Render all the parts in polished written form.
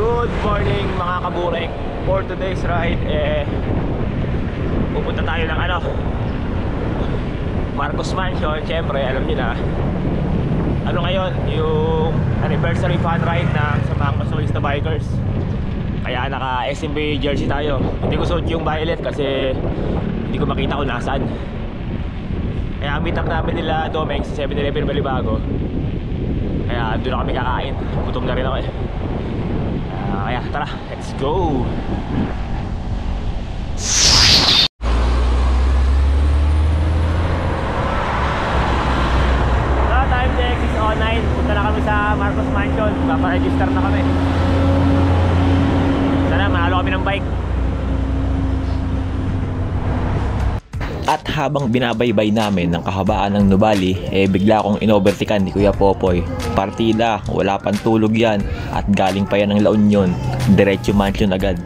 Good morning mga kaburek. For today's ride, pupunta tayo ng Marcos Mansion. Siyempre, alam niyo na ngayon, yung anniversary fun ride na sa mga masochista bikers. Kaya naka SMB jersey tayo. Hindi ko suot yung violet kasi hindi ko makita kung nasaan. Kaya ang meet up namin nila Domex sa 7-Eleven Balibago. Kaya doon na kami kakain. Gutom na rin ako kaya tara, let's go! Time check, 6:09. Punta na kami sa Marcos Mansion. Paparegister na kami. Sana manalo kami ng bike. At habang binabaybay namin ng kahabaan ng Nubali, bigla akong inovertikan ni Kuya Popoy. Partida, wala pang tulog yan. At galing pa yan ng La Union, diretso Mansion agad.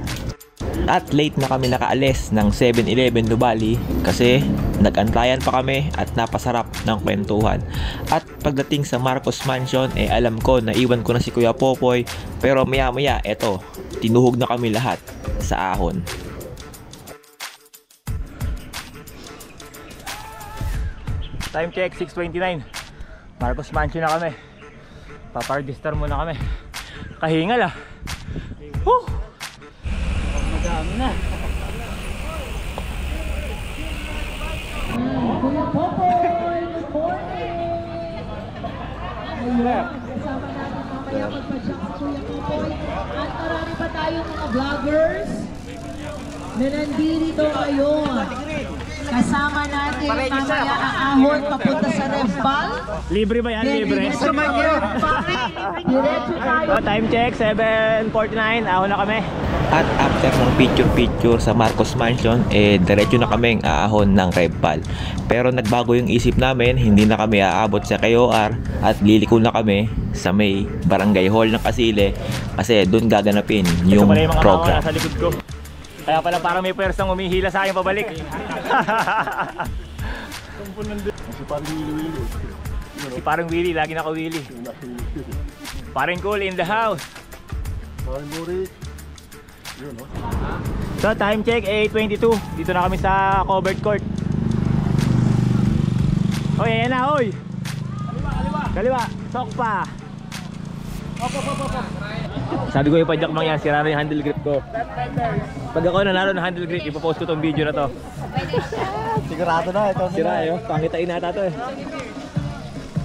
At late na kami nakaalis ng 7-Eleven Nubali kasi nag-antayan pa kami at napasarap ng kwentuhan. At pagdating sa Marcos Mansion, alam ko na iwan ko na si Kuya Popoy. Pero maya maya, eto, tinuhog na kami lahat sa ahon. Time check, 6:29. Marcos Mansion na kami. Paparegister muna kami. Kahingal Woo! Madami na. Kuya Popoy, good morning. Kasama natin mamaya magpa-check si Kuya Popoy. At marami pa tayong mga vloggers na nandito ngayon. Kasama natin mamaya aahon papunta sa Refbal. Libre ba yan? Libre? Diretso tayo. Time check, 7:49. Ahon na kami. At after ng picture-picture sa Marcos Mansion, diretso na kaming aahon ng Refbal. Pero nagbago yung isip namin, hindi na kami aabot sa KOR at liliko na kami sa may barangay hall ng Kasile kasi doon gaganapin yung program. Sa likod ko. Kaya pala parang may pwersang umihila sa akin pabalik. Si parang Willy, lagi naka-Willy. Parang cool in the house. So time check, 8:22. Dito na kami sa covered court. Oy, ayan na, oy. Kaliwa, sok pa. Sabi ko yung padjakmang yan, sira na yung handle grip ko. Pag ako nanalo ng handle grip, ipopost ko tong video na to. Sigurado na ito. Sira pangitain nata to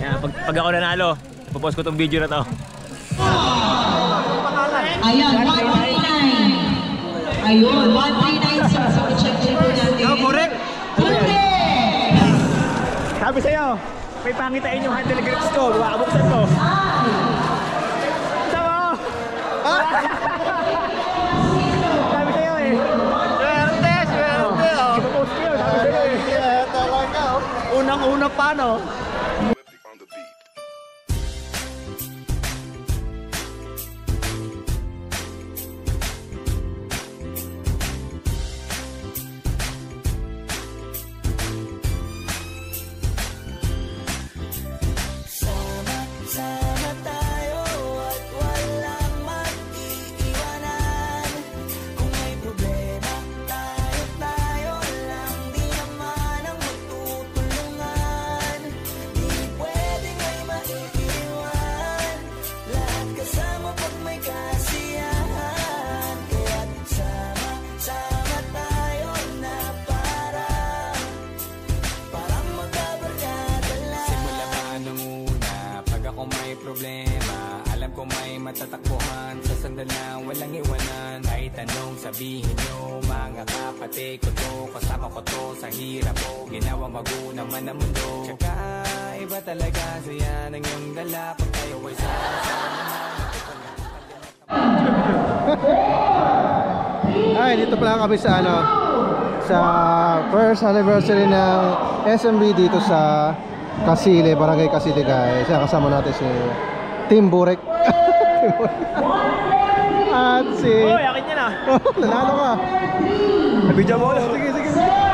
Yan, pag ako nanalo, ipopost ko tong video na to. Ayan, 139. Ayun, 139 sir. So, check po natin. Correct! Sabi sa'yo, may pangitain yung handle grips ko. Buksan ko. Sabi sa'yo Swerte! Ipopost ko yun, sabi sa'yo Talaga unang-una pa matatakbuhan sa sandalang walang iwanan. Kahit anong sabihin nyo, mga kapatid ko to, kasama ko to sa hirap ko, ginawang bago naman ang mundo. Tsaka iba talaga saya ng iyong dala pag tayo ay Ay, dito pala kami sa sa first anniversary ng SMB dito sa Kasile, Barangay Kasile guys. Kasama natin si Team Burek. At si... Oy, akit niya na. Nanalo ka. Nabidya mo. Sige.